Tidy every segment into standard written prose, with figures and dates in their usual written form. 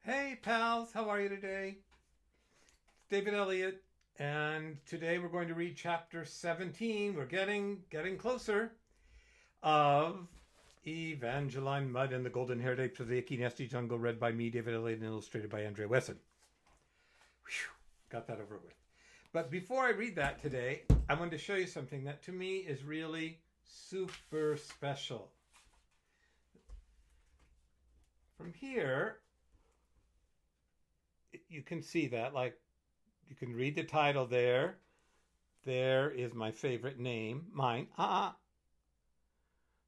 Hey pals, how are you today? It's David Elliott, and today we're going to read chapter 17. We're getting closer of Evangeline Mudd and the Golden-Haired Apes of the Icky Nasty Jungle, read by me, David Elliott, and illustrated by Andrea Wesson. Whew, got that over with. But before I read that today, I wanted to show you something that to me is really super special. From here, you can see that, like, you can read the title there. There is my favorite name, mine.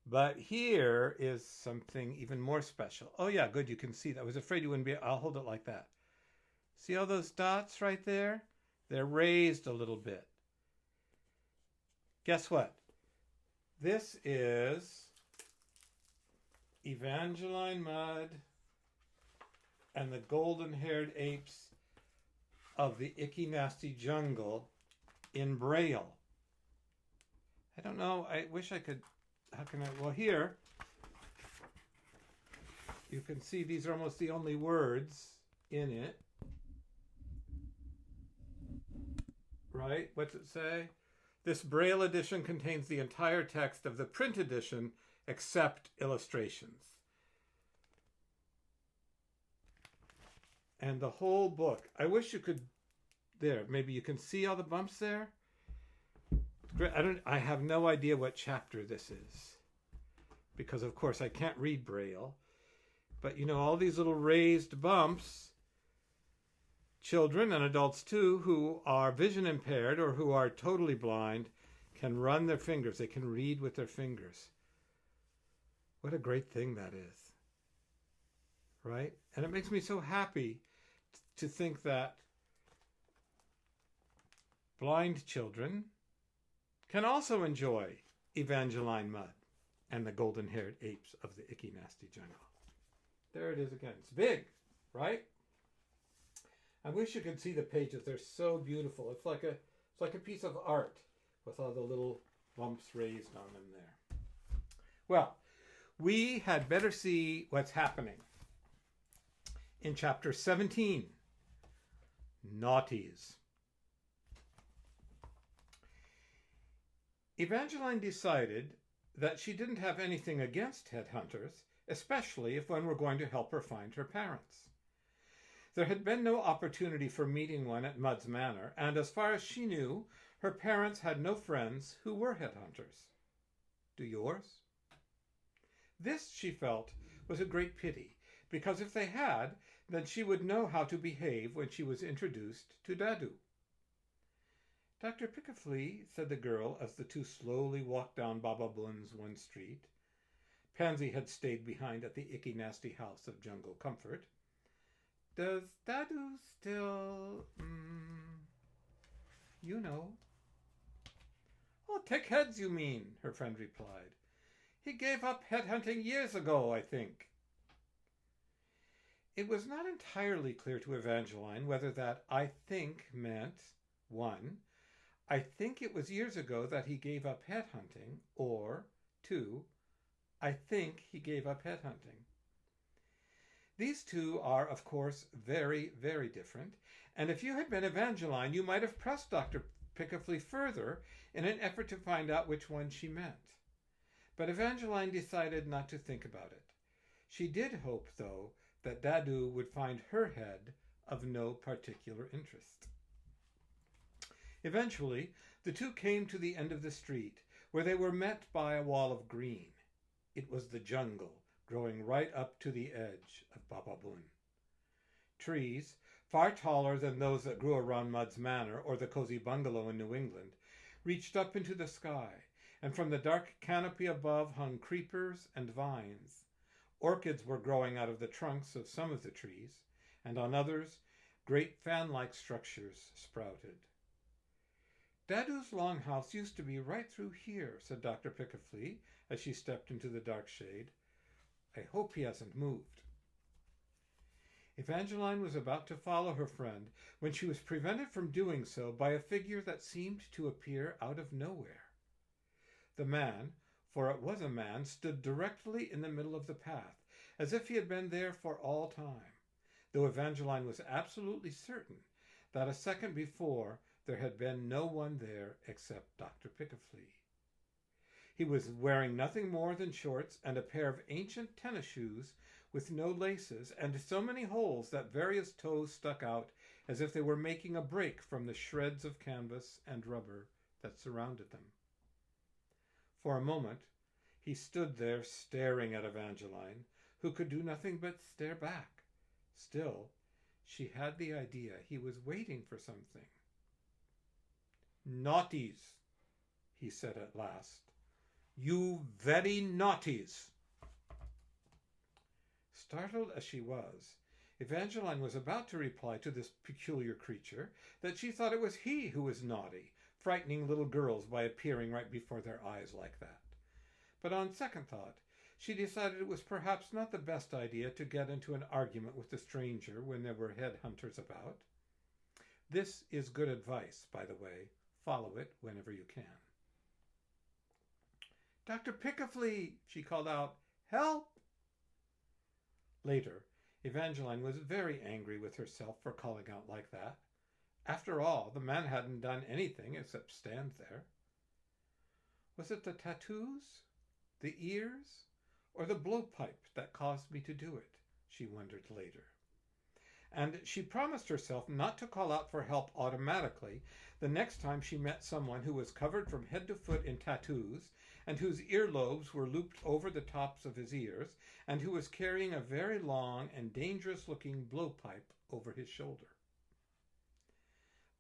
But here is something even more special. Oh yeah, good, you can see that. I was afraid you wouldn't be. I'll hold it like that. See all those dots right there? They're raised a little bit. Guess what? This is Evangeline Mudd and the Golden-Haired Apes of the Icky Nasty Jungle in Braille. I don't know, I wish I could, how can I, well here, you can see these are almost the only words in it. Right, what's it say? This Braille edition contains the entire text of the print edition except illustrations. And the whole book. I wish you could, there, maybe you can see all the bumps there. I have no idea what chapter this is, because of course I can't read Braille. But you know, all these little raised bumps, children and adults too, who are vision impaired or who are totally blind, can run their fingers. They can read with their fingers. What a great thing that is. Right? And it makes me so happy to think that blind children can also enjoy Evangeline Mudd and the Golden-Haired Apes of the Icky Nasty Jungle. There it is again. It's big, right? I wish you could see the pages. They're so beautiful. It's like a piece of art with all the little bumps raised on them there. Well, we had better see what's happening in chapter 17, Naughties. Evangeline decided that she didn't have anything against headhunters, especially if one were going to help her find her parents. There had been no opportunity for meeting one at Mudd's Manor, and as far as she knew, her parents had no friends who were headhunters. Do yours? This, she felt, was a great pity, because if they had, then she would know how to behave when she was introduced to Dadu. Dr. Pickaflea, said the girl as the two slowly walked down Baba Bun's one street. Pansy had stayed behind at the Icky Nasty House of Jungle Comfort. Does Dadu still, you know? Oh, take heads, you mean, her friend replied. He gave up headhunting years ago, I think. It was not entirely clear to Evangeline whether that I think meant, 1, I think it was years ago that he gave up headhunting, or 2, I think he gave up headhunting. These two are, of course, very, very different, and if you had been Evangeline, you might have pressed Dr. Pickaflea further in an effort to find out which one she meant. But Evangeline decided not to think about it. She did hope, though, that Dadu would find her head of no particular interest. Eventually, the two came to the end of the street, where they were met by a wall of green. It was the jungle, growing right up to the edge of Baba Bun. Trees, far taller than those that grew around Mudd's Manor or the cozy bungalow in New England, reached up into the sky, and from the dark canopy above hung creepers and vines. Orchids were growing out of the trunks of some of the trees, and on others, great fan-like structures sprouted. Dadu's long house used to be right through here, said Dr. Pickaflea as she stepped into the dark shade. I hope he hasn't moved. Evangeline was about to follow her friend when she was prevented from doing so by a figure that seemed to appear out of nowhere. The man, for it was a man, stood directly in the middle of the path, as if he had been there for all time. though Evangeline was absolutely certain that a second before there had been no one there except Dr. Pickaflea. He was wearing nothing more than shorts and a pair of ancient tennis shoes with no laces and so many holes that various toes stuck out as if they were making a break from the shreds of canvas and rubber that surrounded them. For a moment, he stood there staring at Evangeline, who could do nothing but stare back. Still, she had the idea he was waiting for something. "Naughties," he said at last. "You very naughties." Startled as she was, Evangeline was about to reply to this peculiar creature that she thought it was he who was naughty, frightening little girls by appearing right before their eyes like that. But on second thought, she decided it was perhaps not the best idea to get into an argument with the stranger when there were headhunters about. This is good advice, by the way. Follow it whenever you can. "Dr. Pickaflea," she called out. "Help!" Later, Evangeline was very angry with herself for calling out like that. After all, the man hadn't done anything except stand there. Was it the tattoos, the ears, or the blowpipe that caused me to do it? She wondered later. And she promised herself not to call out for help automatically the next time she met someone who was covered from head to foot in tattoos and whose earlobes were looped over the tops of his ears and who was carrying a very long and dangerous-looking blowpipe over his shoulder.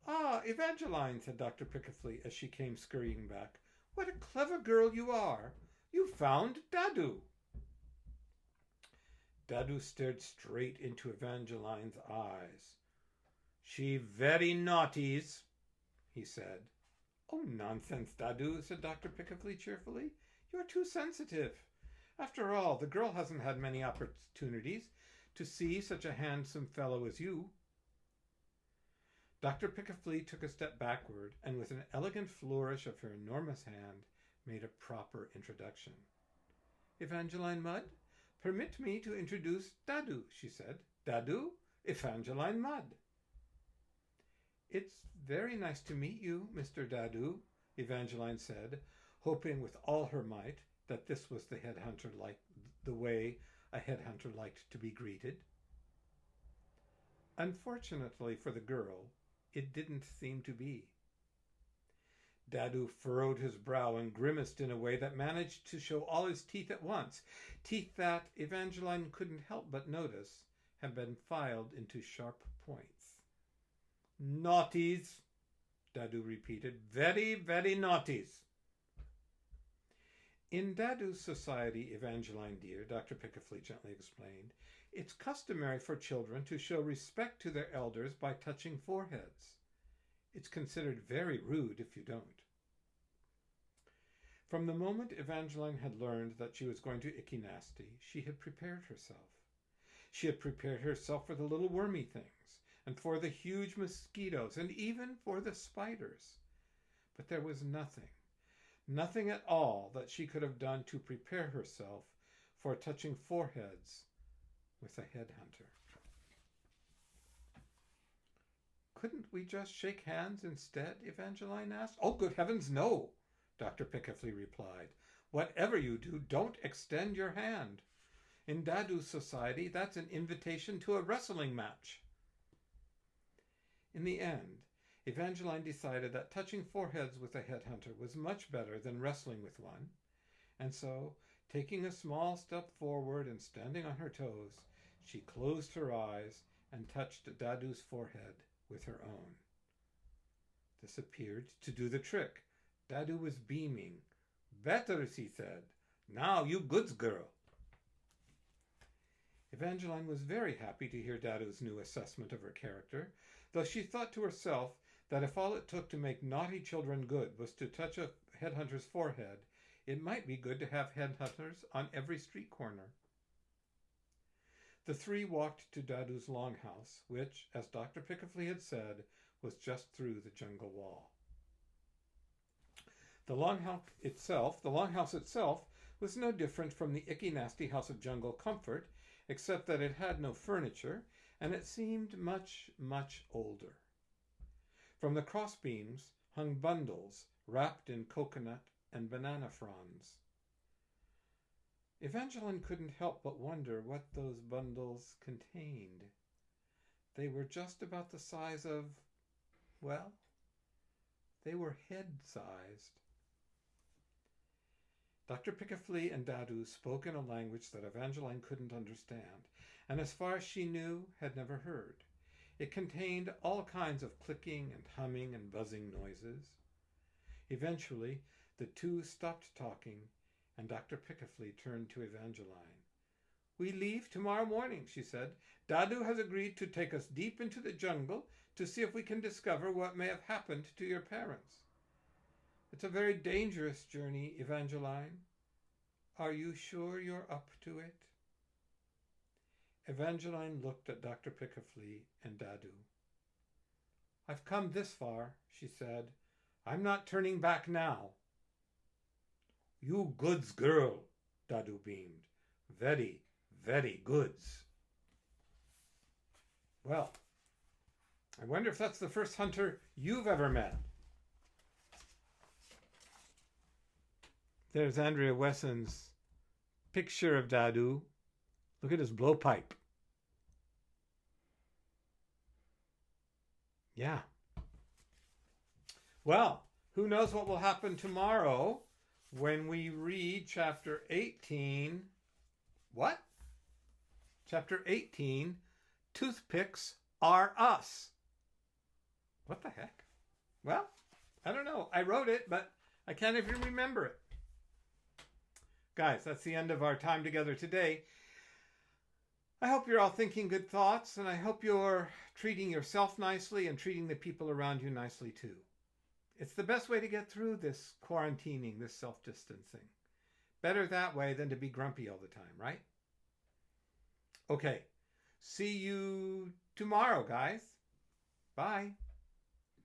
"Ah, Evangeline," said Dr. Pickaflea as she came scurrying back. "What a clever girl you are! You found Dadu!" Dadu stared straight into Evangeline's eyes. "She very naughties," he said. "Oh, nonsense, Dadu," said Dr. Pickaflea cheerfully. "You're too sensitive. After all, the girl hasn't had many opportunities to see such a handsome fellow as you." Dr. Pickaflea took a step backward and with an elegant flourish of her enormous hand made a proper introduction. "Evangeline Mudd, permit me to introduce Dadu," she said. "Dadu, Evangeline Mudd." "It's very nice to meet you, Mr. Dadu," Evangeline said, hoping with all her might that this was the way a headhunter liked to be greeted. Unfortunately for the girl, it didn't seem to be. Dadu furrowed his brow and grimaced in a way that managed to show all his teeth at once, teeth that, Evangeline couldn't help but notice, had been filed into sharp points. "Naughties," Dadu repeated. "Very, very naughties." "In Dadu's society, Evangeline dear," Dr. Pickaflea gently explained, "it's customary for children to show respect to their elders by touching foreheads. It's considered very rude if you don't." From the moment Evangeline had learned that she was going to Icky-Nasty, she had prepared herself. She had prepared herself for the little wormy things, and for the huge mosquitoes, and even for the spiders. But there was nothing at all that she could have done to prepare herself for touching foreheads with a headhunter. "Couldn't we just shake hands instead?" Evangeline asked. "Oh, good heavens, no!" Dr. Pickaflea replied. "Whatever you do, don't extend your hand. In Dadu's society, that's an invitation to a wrestling match." In the end, Evangeline decided that touching foreheads with a headhunter was much better than wrestling with one, and so, taking a small step forward and standing on her toes, she closed her eyes and touched Dadu's forehead with her own. This appeared to do the trick. Dadu was beaming. "Better," he said. "Now you goods girl." Evangeline was very happy to hear Dadu's new assessment of her character, though she thought to herself that if all it took to make naughty children good was to touch a headhunter's forehead, it might be good to have headhunters on every street corner. The three walked to Dadu's longhouse, which, as Dr. Pickaflea had said, was just through the jungle wall. The longhouse itself was no different from the Icky-Nasty House of Jungle Comfort, except that it had no furniture, and it seemed much, much older. From the crossbeams hung bundles wrapped in coconut and banana fronds. Evangeline couldn't help but wonder what those bundles contained. They were just about the size of, well, they were head-sized. Dr. Pickaflea and Dadu spoke in a language that Evangeline couldn't understand, and as far as she knew, had never heard. It contained all kinds of clicking and humming and buzzing noises. Eventually, the two stopped talking, and Dr. Pickaflea turned to Evangeline. "We leave tomorrow morning," she said. "Dadu has agreed to take us deep into the jungle to see if we can discover what may have happened to your parents. It's a very dangerous journey, Evangeline. Are you sure you're up to it?" Evangeline looked at Dr. Pickaflea and Dadu. "I've come this far," she said. "I'm not turning back now." "You goods girl," Dadu beamed. "Very, very goods." Well, I wonder if that's the first hunter you've ever met. There's Andrea Wesson's picture of Dadu. Look at his blowpipe. Yeah. Well, who knows what will happen tomorrow when we read chapter 18. What? Chapter 18, Toothpicks Are Us. What the heck? Well, I don't know. I wrote it, but I can't even remember it. Guys, that's the end of our time together today. I hope you're all thinking good thoughts, and I hope you're treating yourself nicely and treating the people around you nicely too. It's the best way to get through this quarantining, this self-distancing. Better that way than to be grumpy all the time, right? Okay, see you tomorrow, guys. Bye.